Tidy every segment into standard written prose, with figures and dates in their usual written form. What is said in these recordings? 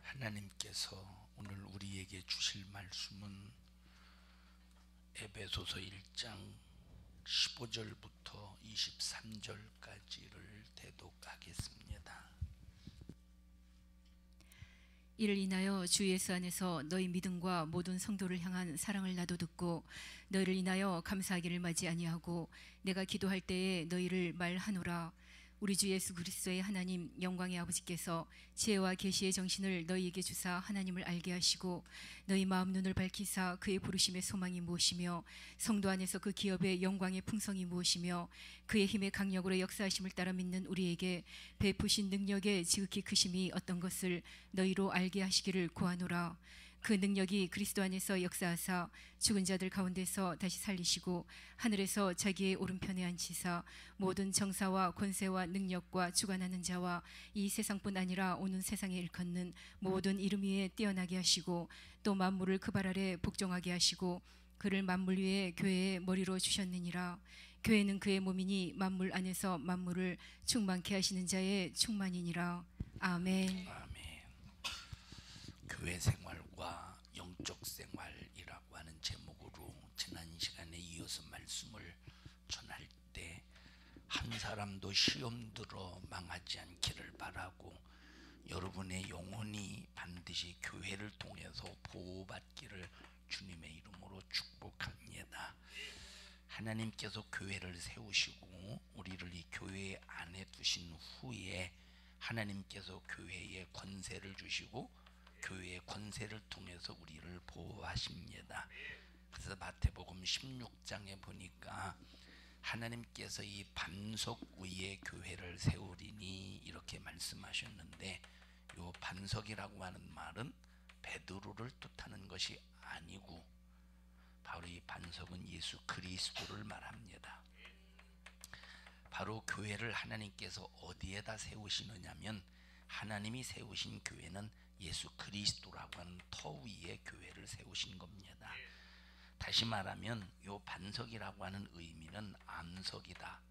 하나님께서 오늘 우리에게 주실 말씀은 에베소서 1장 15절부터 23절까지를 대독하겠습니다. 이를 인하여 주 예수 안에서 너희 믿음과 모든 성도를 향한 사랑을 나도 듣고 너희를 인하여 감사하기를 마지 아니하고 내가 기도할 때에 너희를 말하노라. 우리 주 예수 그리스도의 하나님 영광의 아버지께서 지혜와 계시의 정신을 너희에게 주사 하나님을 알게 하시고 너희 마음 눈을 밝히사 그의 부르심의 소망이 무엇이며 성도 안에서 그 기업의 영광의 풍성이 무엇이며 그의 힘의 강력으로 역사하심을 따라 믿는 우리에게 베푸신 능력의 지극히 크심이 어떤 것을 너희로 알게 하시기를 구하노라. 그 능력이 그리스도 안에서 역사하사 죽은 자들 가운데서 다시 살리시고 하늘에서 자기의 오른편에 앉히사 모든 정사와 권세와 능력과 주관하는 자와 이 세상뿐 아니라 오는 세상에 일컫는 모든 이름 위에 뛰어나게 하시고 또 만물을 그 발 아래 복종하게 하시고 그를 만물 위에 교회의 머리로 주셨느니라. 교회는 그의 몸이니 만물 안에서 만물을 충만케 하시는 자의 충만이니라. 아멘. 아멘. 교회 생활과 영적 생활이라고 하는 제목으로 지난 시간에 이어서 말씀을 전할 때 한 사람도 시험 들어 망하지 않기를 바라고 여러분의 영혼이 반드시 교회를 통해서 보호받기를 주님의 이름으로 축복합니다. 하나님께서 교회를 세우시고 우리를 이 교회 안에 두신 후에 하나님께서 교회에 권세를 주시고 교회의 권세를 통해서 우리를 보호하십니다. 그래서 마태복음 16장에 보니까 하나님께서 이 반석 위에 교회를 세우리니 이렇게 말씀하셨는데, 이 반석이라고 하는 말은 베드로를 뜻하는 것이 아니고 바로 이 반석은 예수 그리스도를 말합니다. 바로 교회를 하나님께서 어디에다 세우시느냐면 하나님이 세우신 교회는 예수 그리스도라고 하는 터 위에 교회를 세우신 겁니다. 다시 말하면 이 반석이라고 하는 의미는 암석이다.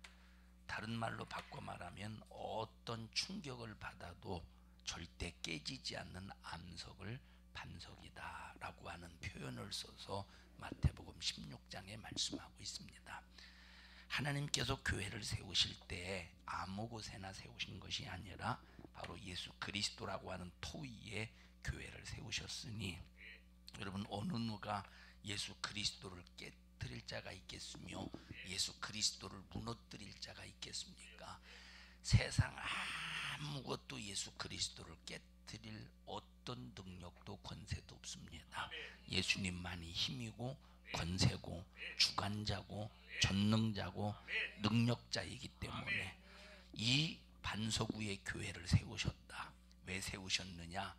다른 말로 바꿔 말하면 어떤 충격을 받아도 절대 깨지지 않는 암석을 반석이다 라고 하는 표현을 써서 마태복음 16장에 말씀하고 있습니다. 하나님께서 교회를 세우실 때 아무 곳에나 세우신 것이 아니라 바로 예수 그리스도라고 하는 토 위에 교회를 세우셨으니, 여러분 어느 누가 예수 그리스도를 깨뜨릴 자가 있겠으며 예수 그리스도를 무너뜨릴 자가 있겠습니까? 세상 아무것도 예수 그리스도를 깨뜨릴 어떤 능력도 권세도 없습니다. 예수님만이 힘이고 권세고 주관자고 전능자고 능력자이기 때문에 이 반석 위에 교회를 세우셨다. 왜 세우셨느냐?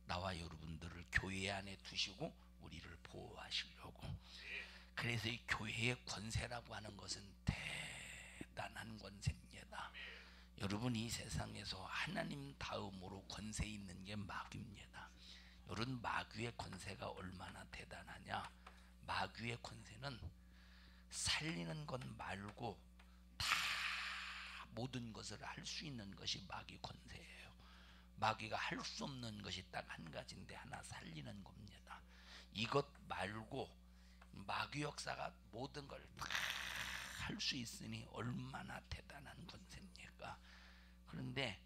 나와 여러분들을 교회 안에 두시고 우리를 보호하시려고. 그래서 이 교회의 권세라고 하는 것은 대단한 권세입니다. 여러분 이 세상에서 하나님 다음으로 권세 있는 게 마귀입니다. 여러분 마귀의 권세가 얼마나 대단하냐? 마귀의 권세는 살리는 것 말고 다 모든 것을 할 수 있는 것이 마귀 권세예요. 마귀가 할 수 없는 것이 딱 한 가지인데 하나 살리는 겁니다. 이것 말고 마귀 역사가 모든 걸 다 할 수 있으니 얼마나 대단한 권세입니까? 그런데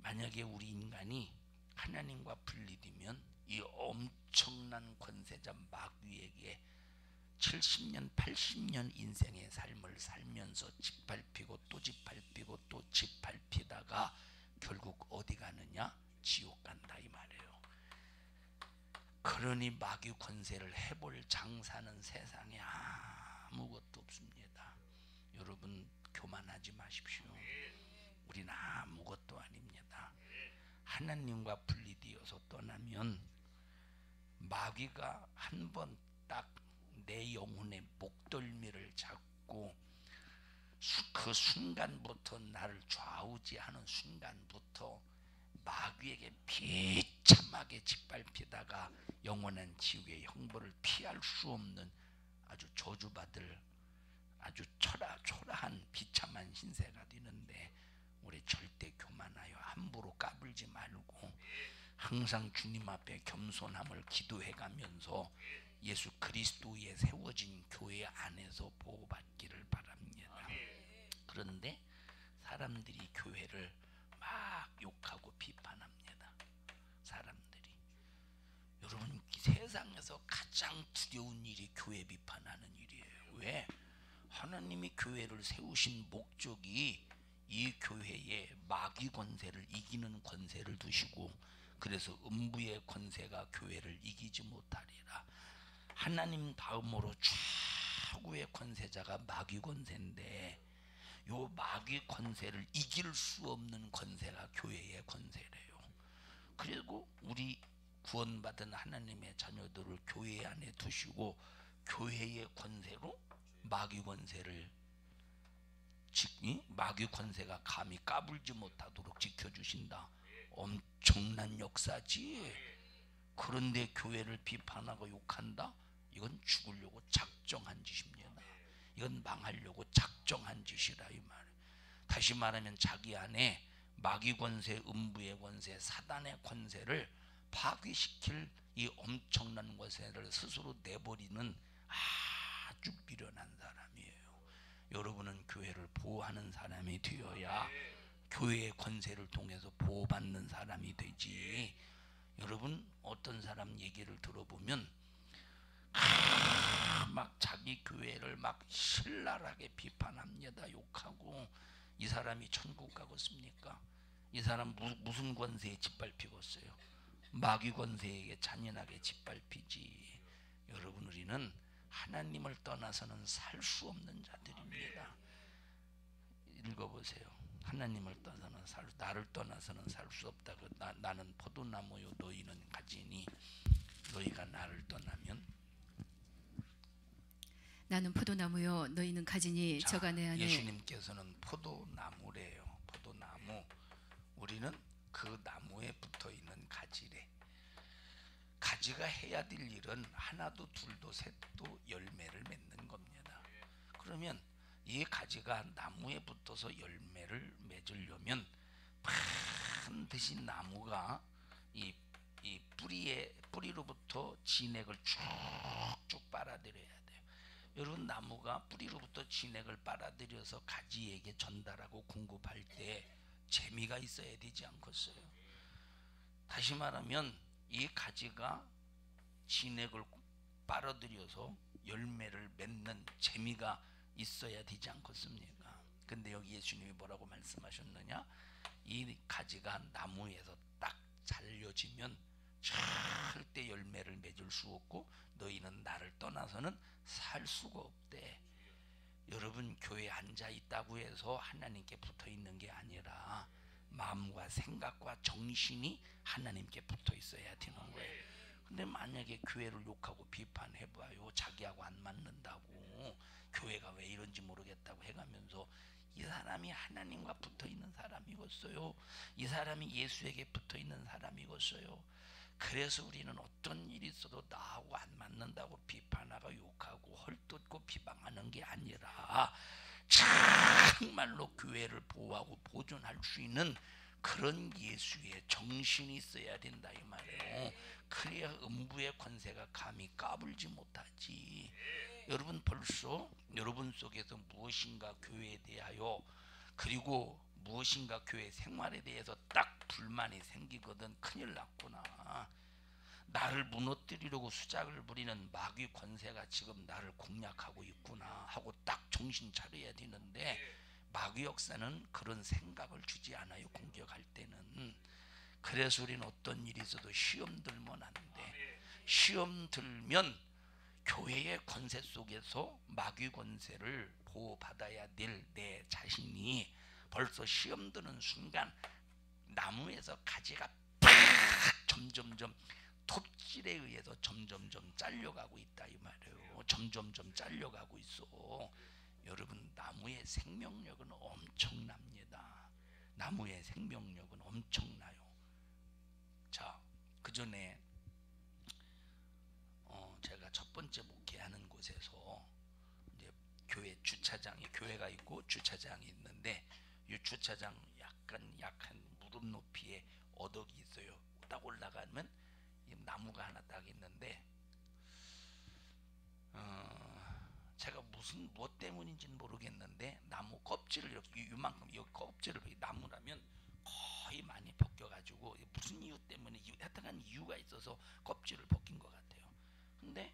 만약에 우리 인간이 하나님과 분리되면 이 엄청난 권세자 마귀에게 70년 80년 인생의 삶을 살면서 짓밟히고 또 짓밟히고 또 짓밟히다가 결국 어디 가느냐? 지옥 간다 이 말이에요. 그러니 마귀 권세를 해볼 장사는 세상에 아무것도 없습니다. 여러분 교만하지 마십시오. 우리는 아무것도 아닙니다. 하나님과 분리되어서 떠나면 마귀가 한 번 딱 내 영혼의 목덜미를 잡고 그 순간부터 나를 좌우지하는 순간부터 마귀에게 비참하게 짓밟히다가 영원한 지옥의 형벌을 피할 수 없는 아주 저주받을 아주 초라한 비참한 신세가 되는데, 우리 절대 교만하여 함부로 까불지 말고 항상 주님 앞에 겸손함을 기도해가면서 예수 그리스도에 세워진 교회 안에서 보호받기를 바랍니다. 그런데 사람들이 교회를 막 욕하고 비판합니다. 사람들이. 여러분, 세상에서 가장 두려운 일이 교회 비판하는 일이에요. 왜? 하나님이 교회를 세우신 목적이 이 교회에 마귀 권세를 이기는 권세를 두시고, 그래서 음부의 권세가 교회를 이기지 못하리라. 하나님 다음으로 최고의 권세자가 마귀 권세인데, 요 마귀 권세를 이길 수 없는 권세가 교회의 권세래요. 그리고 우리 구원받은 하나님의 자녀들을 교회 안에 두시고 교회의 권세로 마귀 권세를 마귀 권세가 감히 까불지 못하도록 지켜주신다. 엄청난 역사지. 그런데 교회를 비판하고 욕한다? 이건 죽으려고 작정한 짓입니다. 이건 망하려고 작정한 짓이라 이 말이에요. 다시 말하면 자기 안에 마귀 권세, 음부의 권세, 사단의 권세를 파괴시킬 이 엄청난 권세를 스스로 내버리는 아주 미련한 사람이에요. 여러분은 교회를 보호하는 사람이 되어야 교회의 권세를 통해서 보호받는 사람이 되지. 여러분, 어떤 사람 얘기를 들어보면 막 자기 교회를 막 신랄하게 비판합니다. 욕하고. 이 사람이 천국 가겠습니까? 이 사람 무슨 권세에 짓밟히겠어요? 마귀 권세에게 잔인하게 짓밟히지. 여러분, 우리는 하나님을 떠나서는 살 수 없는 자들입니다. 읽어보세요. 하나님을 떠나서는 나를 떠나서는 살 수 없다. 나는 포도나무요 너희는 가지니 너희가 나를 떠나면. 나는 포도나무요 너희는 가지니 저가 내 안에. 예수님께서는 포도나무래요. 포도나무. 우리는 그 나무에 붙어있는 가지래. 가지가 해야 될 일은 하나도 둘도 셋도 열매를 맺는 겁니다. 그러면 이 가지가 나무에 붙어서 열매를 맺으려면 반드시 나무가 이 뿌리로부터 진액을 쭉쭉 빨아들여야 돼요. 여러분, 나무가 뿌리로부터 진액을 빨아들여서 가지에게 전달하고 공급할 때 재미가 있어야 되지 않겠어요? 다시 말하면 이 가지가 진액을 빨아들여서 열매를 맺는 재미가 있어야 되지 않겠습니까? 근데 여기 예수님이 뭐라고 말씀하셨느냐? 이 가지가 나무에서 딱 잘려지면 절대 열매를 맺을 수 없고 너희는 나를 떠나서는 살 수가 없대. 여러분, 교회에 앉아 있다고 해서 하나님께 붙어 있는 게 아니라 마음과 생각과 정신이 하나님께 붙어 있어야 되는 거예요. 근데 만약에 교회를 욕하고 비판해봐요. 자기하고 안 맞는다고, 교회가 왜 이런지 모르겠다고 해가면서 이 사람이 하나님과 붙어 있는 사람이겠어요? 이 사람이 예수에게 붙어 있는 사람이겠어요? 그래서 우리는 어떤 일이 있어도 나하고 안 맞는다고 비판하고 욕하고 헐뜯고 비방하는 게 아니라 정말로 교회를 보호하고 보존할 수 있는 그런 예수의 정신이 있어야 된다 이 말이에요. 그래야 음부의 권세가 감히 까불지 못하지. 여러분, 벌써 여러분 속에서 무엇인가 교회에 대하여, 그리고 무엇인가 교회 생활에 대해서 딱 불만이 생기거든 큰일 났구나. 나를 무너뜨리려고 수작을 부리는 마귀 권세가 지금 나를 공략하고 있구나 하고 딱 정신 차려야 되는데, 마귀 역사는 그런 생각을 주지 않아요. 공격할 때는. 그래서 우리는 어떤 일이 있어도 시험 들면 안 돼. 시험 들면 교회의 권세 속에서 마귀 권세를 보호받아야 될 내 자신이 벌써 시험 드는 순간 나무에서 가지가 팍 점점점 톱질에 의해서 점점점 잘려가고 있다 이 말이에요. 점점점 잘려가고 있어. 여러분, 나무의 생명력은 엄청납니다. 나무의 생명력은 엄청나요. 자, 그 전에 제가 첫 번째 목회하는 곳에서 이제 교회 주차장이, 교회가 있고 주차장이 있는데, 이 주차장 약간 약한 무릎 높이에 언덕이 있어요. 딱 올라가 가면 이 나무가 하나 딱 있는데 제가 무엇 때문인지는 모르겠는데 나무 껍질을 이렇게 이만큼 이 껍질을 나무라면 거의 많이 벗겨가지고 무슨 이유 때문에 하여튼간 이유가 있어서 껍질을 벗긴 것 같아요. 근데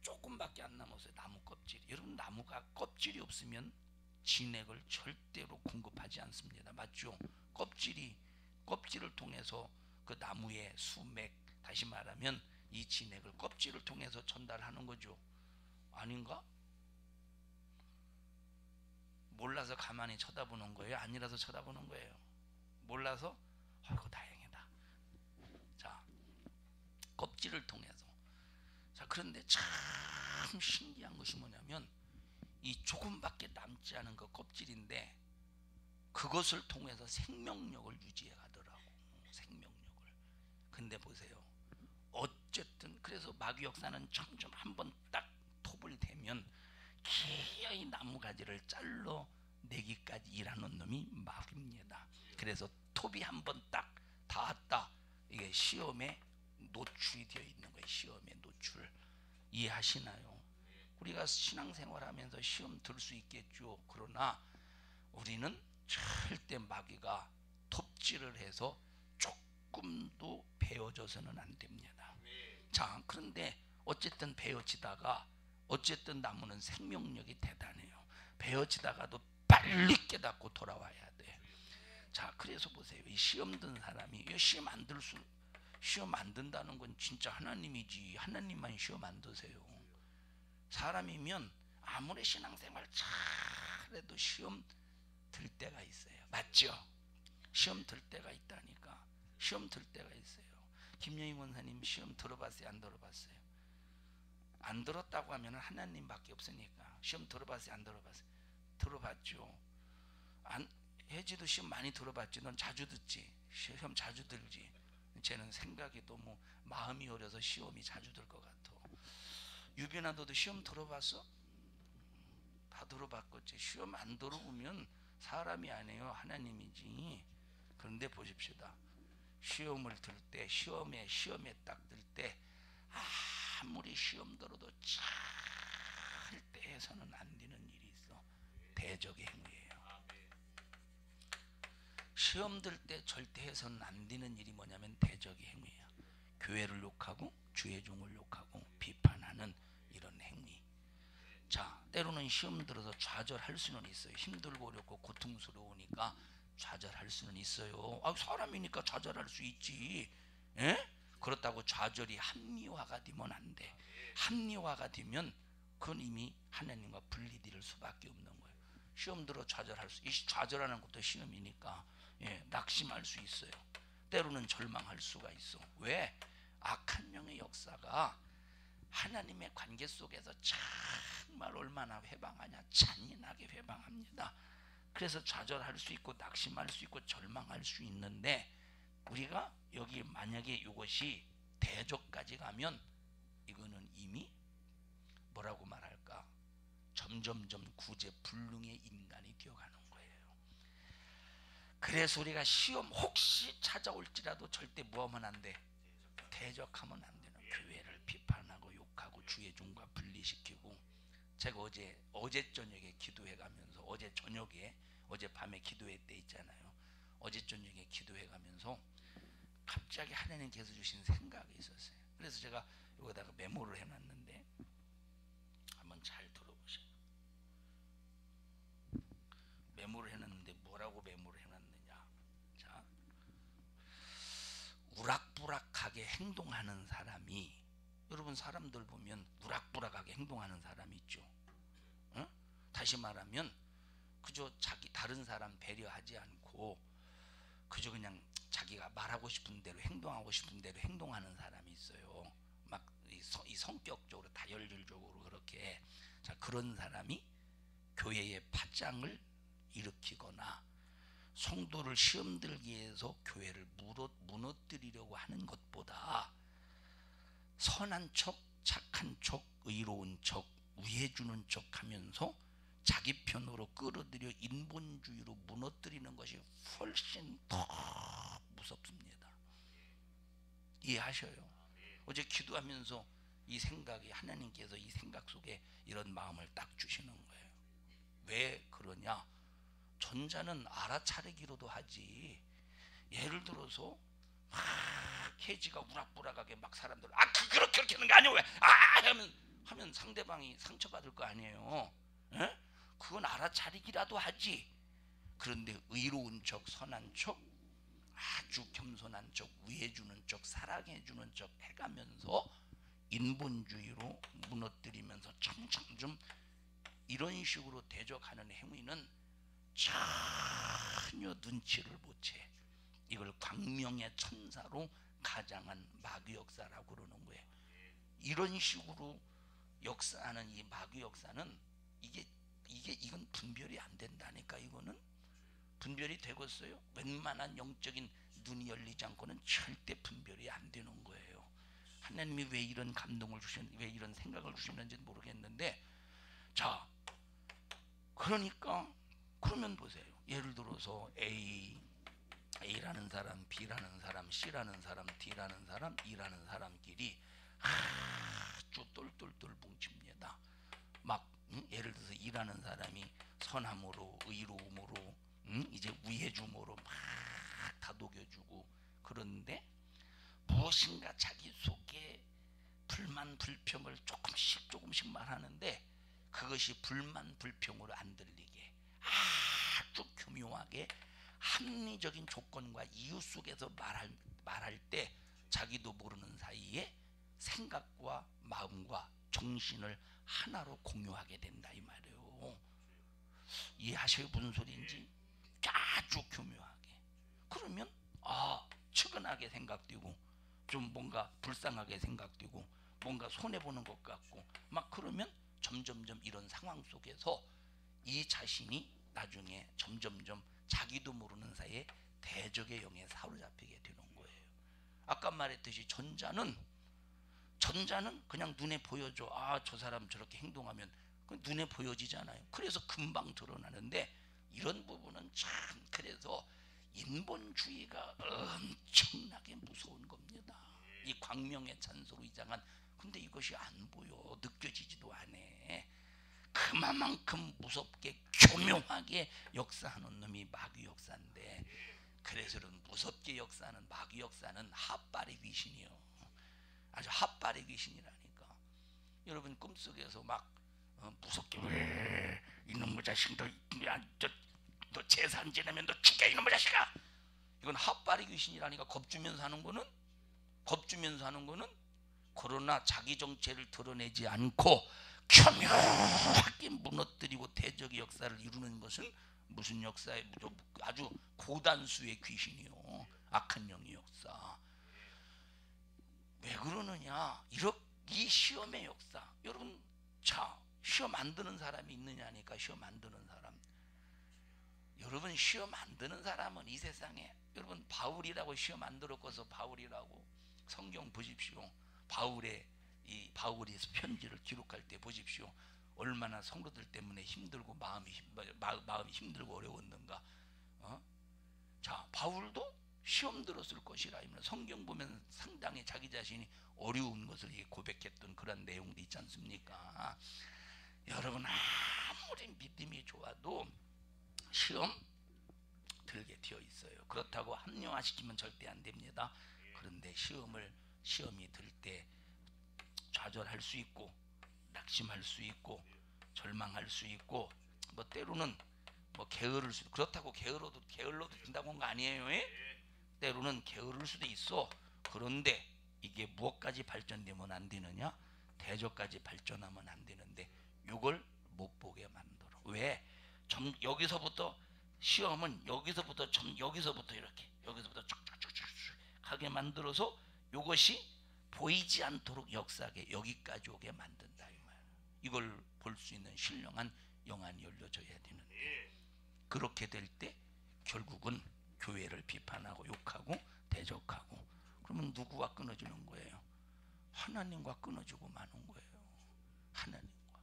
조금밖에 안 남았어요. 나무 껍질. 여러분 나무가 껍질이 없으면 진액을 절대로 공급하지 않습니다. 맞죠? 껍질을 통해서 그 나무의 수맥, 다시 말하면 이 진액을 껍질을 통해서 전달하는 거죠. 아닌가? 몰라서 가만히 쳐다보는 거예요? 아니라서 쳐다보는 거예요? 몰라서? 아이고 다행이다. 자, 껍질을 통해서. 자, 그런데 참 신기한 것이 뭐냐면 이 조금밖에 남지 않은 그 껍질인데 그것을 통해서 생명력을 유지해 가더라고. 생명력을. 근데 보세요. 어쨌든 그래서 마귀 역사는 점점 한번 딱 톱을 대면 기어이 나무 가지를 잘라 내기까지 일하는 놈이 마귀입니다. 그래서 톱이 한번 딱 닿았다. 이게 시험에 노출이 되어 있는 거예요. 시험에 노출. 이해하시나요? 우리가 신앙생활하면서 시험 들 수 있겠죠. 그러나 우리는 절대 마귀가 톱질을 해서 조금도 베어져서는 안 됩니다. 자, 그런데 어쨌든 베어지다가 어쨌든 나무는 생명력이 대단해요. 베어지다가도 빨리 깨닫고 돌아와야 돼. 자, 그래서 보세요. 이 시험 든 사람이 시험 안 든다는 건 진짜 하나님이지. 하나님만 시험 안 드세요. 사람이면 아무리 신앙생활 잘해도 시험 들 때가 있어요. 맞죠? 시험 들 때가 있다니까. 시험 들 때가 있어요. 김영희 원사님 시험 들어봤어요? 안 들어봤어요? 안 들었다고 하면 하나님밖에 없으니까. 시험 들어봤어요? 안 들어봤어요? 들어봤죠. 혜지도 시험 많이 들어봤지. 넌 자주 듣지. 시험 자주 들지. 쟤는 생각이 너무 마음이 어려서 시험이 자주 들 것 같아. 유빈아, 너도 시험 들어봤어? 다 들어봤겠지. 시험 안 들어보면 사람이 아니에요. 하나님이지. 그런데 보십시다. 시험을 들 때, 시험에 딱 들 때 아무리 시험 들어도 절대 해서는 안 되는 일이 있어. 대적의 행위예요. 시험 들 때 절대 해서는 안 되는 일이 뭐냐면 대적의 행위예요. 교회를 욕하고 주의 종을 욕하고 비판하는 이런 행위. 자, 때로는 시험 들어서 좌절할 수는 있어요. 힘들고 어렵고 고통스러우니까 좌절할 수는 있어요. 사람이니까 좌절할 수 있지. 에? 그렇다고 좌절이 합리화가 되면 안 돼. 합리화가 되면 그건 이미 하나님과 분리될 수밖에 없는 거예요. 시험 들어 좌절하는 것도 시험이니까 낙심할 수 있어요. 때로는 절망할 수가 있어. 왜? 악한 영의 역사가 하나님의 관계 속에서 정말 얼마나 회방하냐. 잔인하게 회방합니다. 그래서 좌절할 수 있고 낙심할 수 있고 절망할 수 있는데 우리가 여기 만약에 이것이 대적까지 가면 이거는 이미 뭐라고 말할까? 점점점 구제불능의 인간이 되어가는 거예요. 그래서 우리가 시험 혹시 찾아올지라도 절대 뭐하면 안 돼? 대적하면 안 되는. 교회를 비판하고 욕하고 주의 종과 분리시키고. 제가 어제 저녁에 기도해가면서 어젯밤에 기도회 때 있잖아요. 어제 저녁에 기도해가면서 갑자기 하나님께서 주신 생각이 있었어요. 그래서 제가 여기다가 메모를 해놨는데 한번 잘 들어보세요. 메모를 해놨는데 뭐라고 메모를 해놨느냐. 자, 우락부락하게 행동하는 사람이, 여러분 사람들 보면 우락부락하게 행동하는 사람이 있죠. 어? 다시 말하면 그저 다른 사람 배려하지 않고 그저 그냥 자기가 말하고 싶은 대로 행동하고 싶은 대로 행동하는 사람이 있어요. 막 이 성격적으로 다혈질적으로 그렇게. 자, 그런 사람이 교회의 파장을 일으키거나 성도를 시험 들기 위해서 교회를 무너뜨리려고 하는 것보다 선한 척, 착한 척, 의로운 척, 우애주는 척 하면서 자기 편으로 끌어들여 인본주의로 무너뜨리는 것이 훨씬 더 무섭습니다. 이해하셔요? 어제 기도하면서 이 생각이 하나님께서 이 생각 속에 이런 마음을 딱 주시는 거예요. 왜 그러냐? 전자는 알아차리기로도 하지. 예를 들어서 케이지가 우락부락하게 막 사람들 그렇게 하는 거 아니에요? 왜? 하면 상대방이 상처받을 거 아니에요. 에? 그건 알아차리기라도 하지. 그런데 의로운 척, 선한 척, 아주 겸손한 척, 위해주는 척, 사랑해주는 척 해가면서 인본주의로 무너뜨리면서 점점 이런 식으로 대적하는 행위는 전혀 눈치를 못 채. 이걸 광명의 천사로 가장한 마귀 역사라고 그러는 거예요. 이런 식으로 역사하는 이 마귀 역사는 이건 분별이 안 된다니까. 이거는 분별이 되겠어요? 웬만한 영적인 눈이 열리지 않고는 절대 분별이 안 되는 거예요. 하나님이 왜 이런 감동을 왜 이런 생각을 주시는지 모르겠는데, 자, 그러니까 그러면 보세요. 예를 들어서 A라는 사람, B라는 사람, C라는 사람, D라는 사람, E라는 사람끼리 아주 똘똘똘 뭉칩니다. 막 예를 들어서 E라는 사람이 선함으로, 의로움으로, 이제 위해줌으로 막 다독여주고, 그런데 무엇인가 자기 속에 불만 불평을 조금씩 말하는데 그것이 불만 불평으로 안 들리게 아주 교묘하게 합리적인 조건과 이유 속에서 말할 때 자기도 모르는 사이에 생각과 마음과 정신을 하나로 공유하게 된다 이 말이에요. 이해하셔요? 무슨 소리인지? 아주 교묘하게. 그러면 측은하게 생각되고 좀 뭔가 불쌍하게 생각되고 뭔가 손해보는 것 같고 막 그러면 점점점 이런 상황 속에서 이 자신이 나중에 점점점 자기도 모르는 사이에 대적의 영에 사로잡히게 되는 거예요. 아까 말했듯이 전자는 그냥 눈에 보여줘. 저 사람 저렇게 행동하면 눈에 보여지잖아요. 그래서 금방 드러나는데 이런 부분은 참 그래서 인본주의가 엄청나게 무서운 겁니다. 이 광명의 찬소로 이장한, 근데 이것이 안 보여, 느껴지지도 않아. 그만큼 무섭게 교묘하게 역사하는 놈이 마귀 역사인데, 그래서 무섭게 역사하는 마귀 역사는 핫발의 귀신이요. 아주 핫발의 귀신이라니까. 여러분 꿈속에서 막 무섭게 이놈의 자식 너 재산 지내면 너 죽여 이놈의 자식아. 이건 핫발의 귀신이라니까. 겁주면서 하는 거는 그러나 자기 정체를 드러내지 않고 교묘하게 무너뜨리고 대적의 역사를 이루는 것은 무슨 역사에 아주 고단수의 귀신이요, 악한 영의 역사. 왜 그러느냐? 이 시험의 역사. 여러분, 자, 시험 안 드는 사람이 있느냐니까. 시험 안 드는 사람. 여러분, 시험 안 드는 사람은 이 세상에, 여러분 바울이라고 시험 안 들었고서 바울이라고 성경 보십시오. 바울이 편지를 기록할 때 보십시오. 얼마나 성도들 때문에 힘들고 마음이 힘들고 어려웠는가. 자, 바울도 시험 들었을 것이라. 성경 보면 상당히 자기 자신이 어려운 것을 고백했던 그런 내용도 있지 않습니까? 여러분, 아무리 믿음이 좋아도 시험 들게 되어 있어요. 그렇다고 합리화시키면 절대 안 됩니다. 그런데 시험이 들 때 좌절할 수 있고 낙심할 수 있고 절망할 수 있고 때로는 게으를 수도. 그렇다고 게을러도 된다고 한 거 아니에요. 때로는 게으를 수도 있어. 그런데 이게 무엇까지 발전되면 안 되느냐? 대적까지 발전하면 안 되는데 이걸 못 보게 만들어. 왜? 여기서부터 시험은 여기서부터 이렇게 여기서부터 쭉쭉쭉쭉 하게 만들어서 이것이 보이지 않도록 역사하게 여기까지 오게 만든다 이 말. 이걸 볼 수 있는 신령한 영안이 열려져야 되는데, 그렇게 될 때 결국은 교회를 비판하고 욕하고 대적하고 그러면 누구와 끊어지는 거예요? 하나님과 끊어지고 마는 거예요. 하나님과.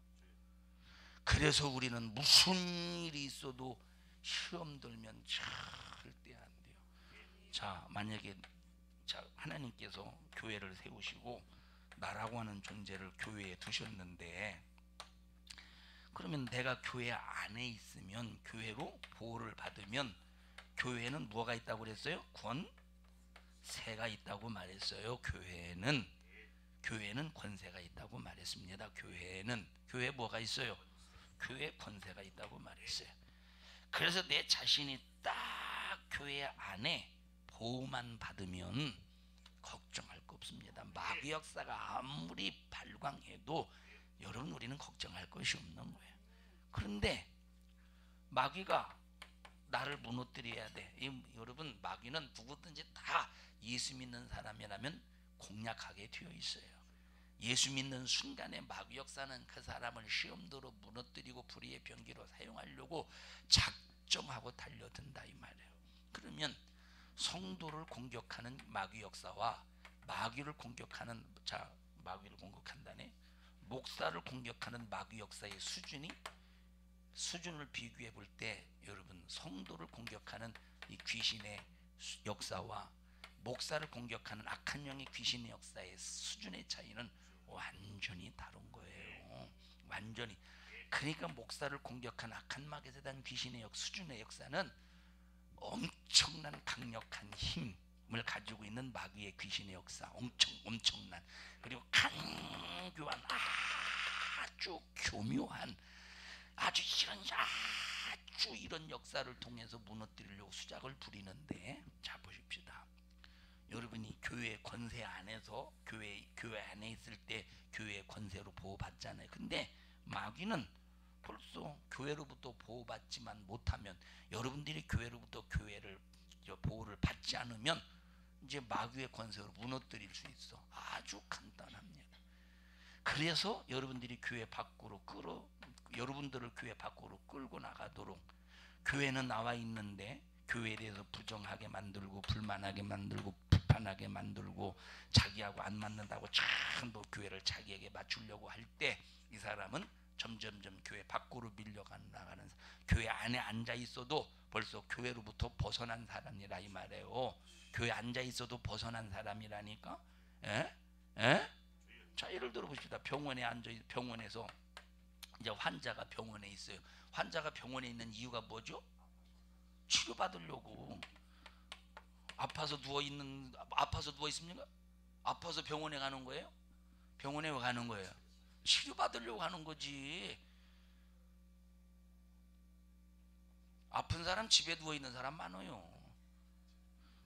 그래서 우리는 무슨 일이 있어도 시험 들면 절대 안 돼요. 자, 만약에 자, 하나님께서 교회를 세우시고 나라고 하는 존재를 교회에 두셨는데, 그러면 내가 교회 안에 있으면, 교회로 보호를 받으면, 교회는 뭐가 있다고 그랬어요? 권세가 있다고 말했어요. 교회는 권세가 있다고 말했습니다. 교회에 뭐가 있어요? 교회 권세가 있다고 말했어요. 그래서 내 자신이 딱 교회 안에 보호만 받으면 걱정할 거 없습니다. 마귀 역사가 아무리 발광해도 여러분, 우리는 걱정할 것이 없는 거예요. 그런데 마귀가 나를 무너뜨려야 돼. 여러분, 마귀는 누구든지 다 예수 믿는 사람이라면 공략하게 되어 있어요. 예수 믿는 순간에 마귀 역사는 그 사람을 시험도로 무너뜨리고 불의의 병기로 사용하려고 작정하고 달려든다 이 말이에요. 그러면 성도를 공격하는 마귀 역사와 마귀를 공격한다네, 목사를 공격하는 마귀 역사의 수준을 비교해 볼 때, 여러분, 성도를 공격하는 이 귀신의 역사와 목사를 공격하는 악한 영의 귀신의 역사의 수준의 차이는 완전히 다른 거예요. 완전히. 그러니까 목사를 공격한 악한 마귀에 대한 귀신의 수준의 역사는 엄청난 강력한 힘을 가지고 있는 마귀의 귀신의 역사, 엄청난, 그리고 강교한, 아주 교묘한, 아주 이런 역사를 통해서 무너뜨리려고 수작을 부리는데, 자 보십시다. 여러분이 교회 권세 안에서, 교회 안에 있을 때 교회 권세로 보호받잖아요. 근데 마귀는 벌써 교회로부터 보호받지만 못하면, 여러분들이 교회로부터 보호를 받지 않으면 이제 마귀의 권세로 무너뜨릴 수 있어. 아주 간단합니다. 그래서 여러분들을 교회 밖으로 끌고 나가도록, 교회는 나와 있는데 교회에 대해서 부정하게 만들고, 불만하게 만들고, 불편하게 만들고, 자기하고 안 맞는다고 전부 교회를 자기에게 맞추려고 할 때, 이 사람은 점점점 교회 밖으로 나가는, 교회 안에 앉아 있어도 벌써 교회로부터 벗어난 사람이라 이 말이에요. 교회 앉아 있어도 벗어난 사람이라니까. 자, 예를 들어 보십시다. 병원에서 이제 환자가 병원에 있어요. 환자가 병원에 있는 이유가 뭐죠? 치료받으려고. 아파서 누워 있습니까? 아파서 병원에 가는 거예요? 병원에 왜 가는 거예요? 치료받으려고 하는 거지. 아픈 사람 집에 누워 있는 사람 많아요.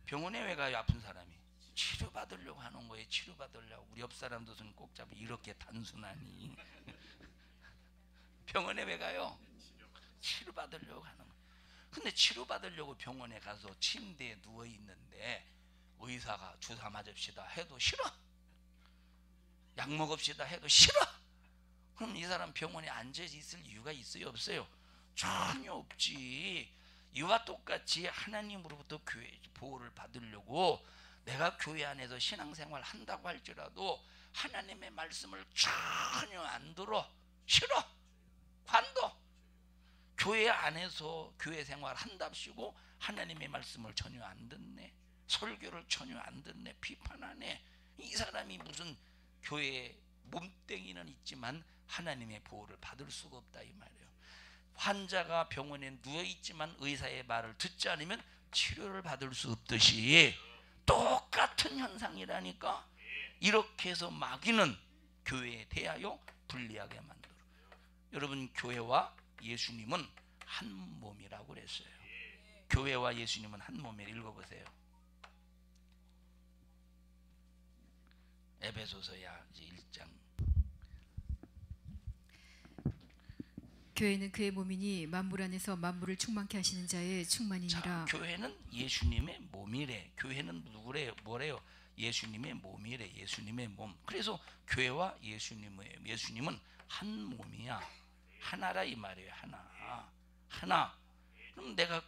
병원에 왜 가요? 아픈 사람이 치료받으려고 하는 거예요. 치료받으려고. 우리 옆 사람도 손 꼭 잡고, 이렇게 단순하니. 병원에 왜 가요? 치료받으려고 하는 거예요. 근데 치료받으려고 병원에 가서 침대에 누워 있는데 의사가 주사 맞읍시다 해도 싫어. 약 먹읍시다 해도 싫어. 그럼 이 사람 병원에 앉아 있을 이유가 있어요, 없어요? 전혀 없지. 이와 똑같이 하나님으로부터 교회 보호를 받으려고 내가 교회 안에서 신앙생활 한다고 할지라도 하나님의 말씀을 전혀 안 들어. 싫어. 관도. 교회 안에서 교회 생활 한답시고 하나님의 말씀을 전혀 안 듣네. 설교를 전혀 안 듣네. 비판하네. 이 사람이 무슨 교회에 몸뚱이는 있지만 하나님의 보호를 받을 수가 없다 이 말이에요. 환자가 병원에 누워있지만 의사의 말을 듣지 않으면 치료를 받을 수 없듯이 똑같은 현상이라니까. 이렇게 해서 마귀는 교회에 대하여 불리하게 만들어. 여러분, 교회와 예수님은 한 몸이라고 그랬어요. 교회와 예수님은 한 몸이라고. 읽어보세요. 에베소서야 1장. 교회는 그의 몸이니 만물 안에서 만물을 충만케 하시는 자의 충만이니라. 자, 교회는 예수님의 몸이래. 교회는 누구래요? 뭐래요? 예수님의 몸이래. 예수님의 몸. 그래서 교회와 예수님은 한 몸이야. 하나라 이 말이에요. 하나. 그럼 내가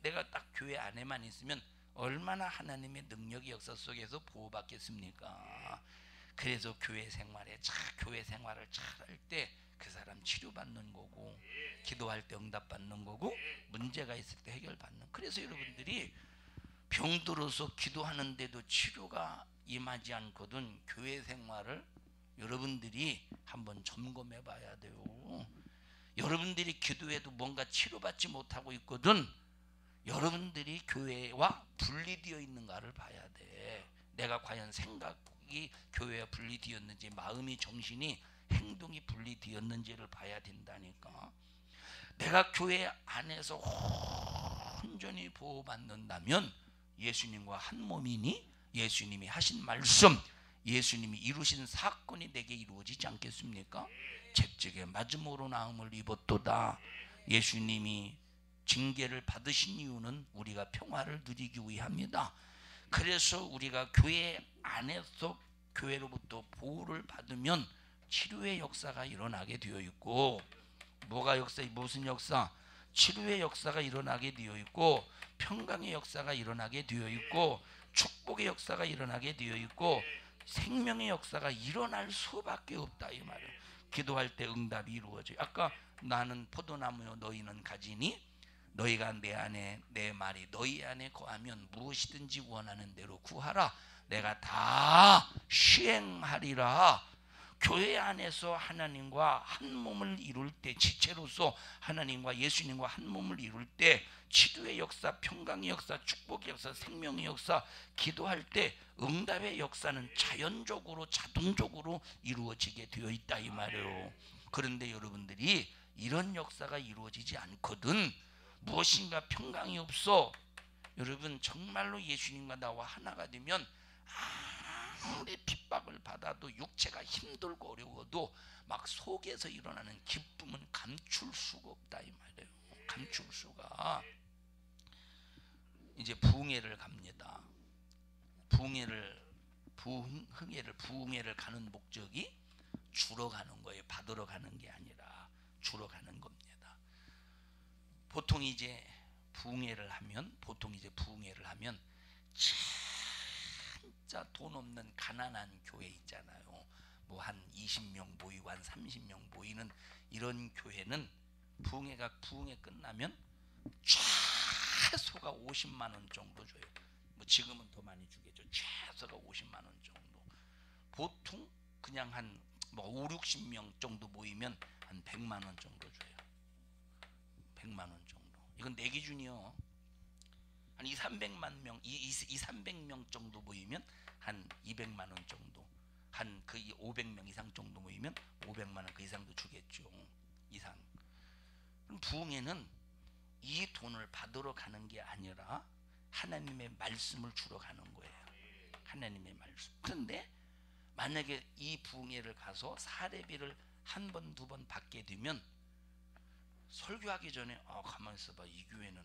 내가 딱 교회 안에만 있으면 얼마나 하나님의 능력의 역사 속에서 보호받겠습니까? 그래서 교회 생활을 잘 할 때 그 사람 치료받는 거고, 기도할 때 응답받는 거고, 문제가 있을 때 해결받는. 그래서 여러분들이 병들어서 기도하는데도 치료가 임하지 않거든 교회 생활을 여러분들이 한번 점검해 봐야 돼요. 여러분들이 기도해도 뭔가 치료받지 못하고 있거든 여러분들이 교회와 분리되어 있는가를 봐야 돼. 내가 과연 생각이 교회와 분리되었는지 마음이 정신이 행동이 분리되었는지를 봐야 된다니까. 내가 교회 안에서 온전히 보호받는다면 예수님과 한 몸이니 예수님이 하신 말씀 예수님이 이루신 사건이 내게 이루어지지 않겠습니까? 채찍에 맞음으로 나음을 입었도다. 예수님이 징계를 받으신 이유는 우리가 평화를 누리기 위함이다. 그래서 우리가 교회 안에서 교회로부터 보호를 받으면 치료의 역사가 일어나게 되어 있고 뭐가 역사? 무슨 역사? 치료의 역사가 일어나게 되어 있고 평강의 역사가 일어나게 되어 있고 축복의 역사가 일어나게 되어 있고 생명의 역사가 일어날 수밖에 없다 이 말이에요. 기도할 때 응답이 이루어져요. 아까 나는 포도나무요 너희는 가지니 너희가 내 안에 내 말이 너희 안에 거하면 무엇이든지 원하는 대로 구하라 내가 다 시행하리라. 교회 안에서 하나님과 한 몸을 이룰 때 지체로서 하나님과 예수님과 한 몸을 이룰 때 치료의 역사, 평강의 역사, 축복의 역사, 생명의 역사 기도할 때 응답의 역사는 자연적으로 자동적으로 이루어지게 되어 있다 이 말이에요. 그런데 여러분들이 이런 역사가 이루어지지 않거든 무엇인가 평강이 없어. 여러분 정말로 예수님과 나와 하나가 되면 아무리 핍박을 받아도 육체가 힘들고 어려워도 막 속에서 일어나는 기쁨은 감출 수가 없다 이 말이에요. 감출 수가. 이제 부흥회를 갑니다. 부흥회를 가는 목적이 주러 가는 거예요. 받으러 가는 게 아니라 주러 가는 겁니다. 보통 이제 부흥회를 하면 진짜 돈 없는 가난한 교회 있잖아요. 뭐 한 20명 모이고 한 30명 모이는 이런 교회는 부흥회 끝나면 최소가 50만 원 정도 줘요. 뭐 지금은 더 많이 주겠죠. 최소가 50만 원 정도. 보통 그냥 한 뭐 5, 60명 정도 모이면 한 100만 원 정도 줘요. 100만 원 정도. 이건 내 기준이요. 한 300명 정도 모이면 한 200만 원 정도. 한 그 500명 이상 정도 모이면 500만 원 그 이상도 주겠죠. 이상. 그럼 부흥회는 이 돈을 받으러 가는 게 아니라 하나님의 말씀을 주러 가는 거예요. 하나님의 말씀. 그런데 만약에 이 부흥회를 가서 사례비를 한 번, 두 번 받게 되면 설교하기 전에 가만히 있어봐. 이 교회는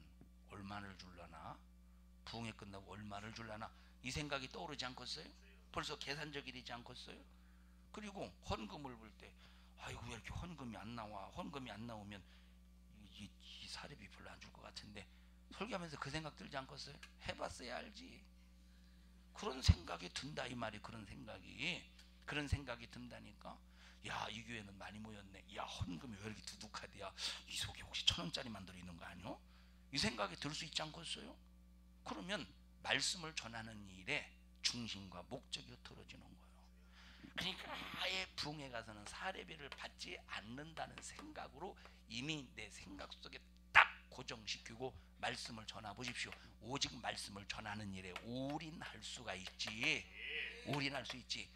얼마를 줄라나? 부흥회 끝나고 얼마를 줄라나? 이 생각이 떠오르지 않겠어요? 벌써 계산적이지 않겠어요? 그리고 헌금을 볼 때 아이고 왜 이렇게 헌금이 안 나와? 헌금이 안 나오면 이 사례비 별로 안 줄 것 같은데 설교하면서 그 생각 들지 않겠어요? 해봤어야 알지. 그런 생각이 든다 이 말이. 그런 생각이 든다니까. 야, 이 교회는 많이 모였네. 야, 헌금이 왜 이렇게 두둑하대야. 이 속에 혹시 1,000원짜리만 들어있는 거 아니요? 이 생각이 들 수 있지 않겠어요? 그러면 말씀을 전하는 일에 중심과 목적이 흐트러지는 거예요. 그러니까 아예 부흥회 가서는 사례비를 받지 않는다는 생각으로 이미 내 생각 속에 딱 고정시키고 말씀을 전하 보십시오. 오직 말씀을 전하는 일에 올인할 수가 있지. 올인할 수 있지.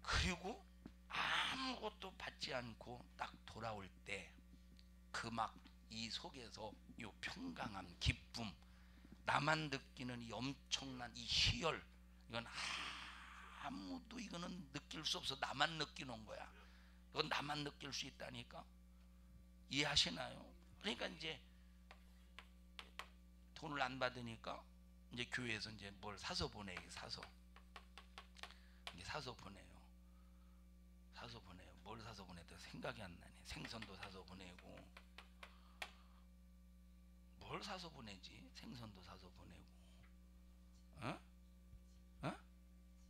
그리고 아무것도 받지 않고 딱 돌아올 때 그 막 이 속에서 이 평강함, 기쁨, 나만 느끼는 이 엄청난 이 희열, 이건 아무도 이거는 느낄 수 없어. 나만 느끼는 거야. 이건 나만 느낄 수 있다니까. 이해하시나요? 그러니까 이제 돈을 안 받으니까 이제 교회에서 이제 뭘 사서 보내요. 사서 보내요. 뭘 사서 보내도 생각이 안 나네. 생선도 사서 보내고. 뭘 사서 보내지? 생선도 사서 보내고.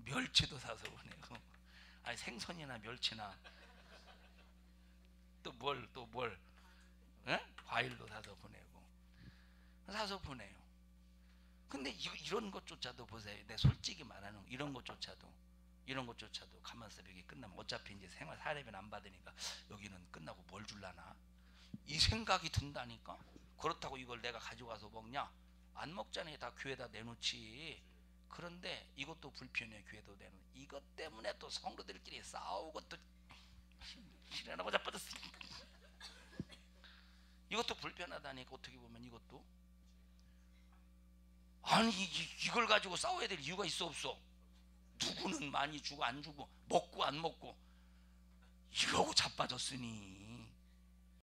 멸치도 사서 보내고. 아니 생선이나 멸치나 또 뭘? 과일도 사서 보내고. 사서 보내요. 근데 이런 것조차도 보세요. 내 솔직히 말하는 이런 것조차도 가만있어. 여기 끝나면 어차피 이제 생활 사례비는 안 받으니까 여기는 끝나고 뭘 줄라나 이 생각이 든다니까. 그렇다고 이걸 내가 가져가서 먹냐? 안 먹자니 다 교회에다 내놓지. 그런데 이것도 불편해. 교회도 내놓. 이것 때문에 또 성도들끼리 싸우고 또 실현하고 자빠졌습니다. 이것도 불편하다니까. 어떻게 보면 이것도 아니 이걸 가지고 싸워야 될 이유가 있어 없어? 누구는 많이 주고 안 주고 먹고 안 먹고 이러고 자빠졌으니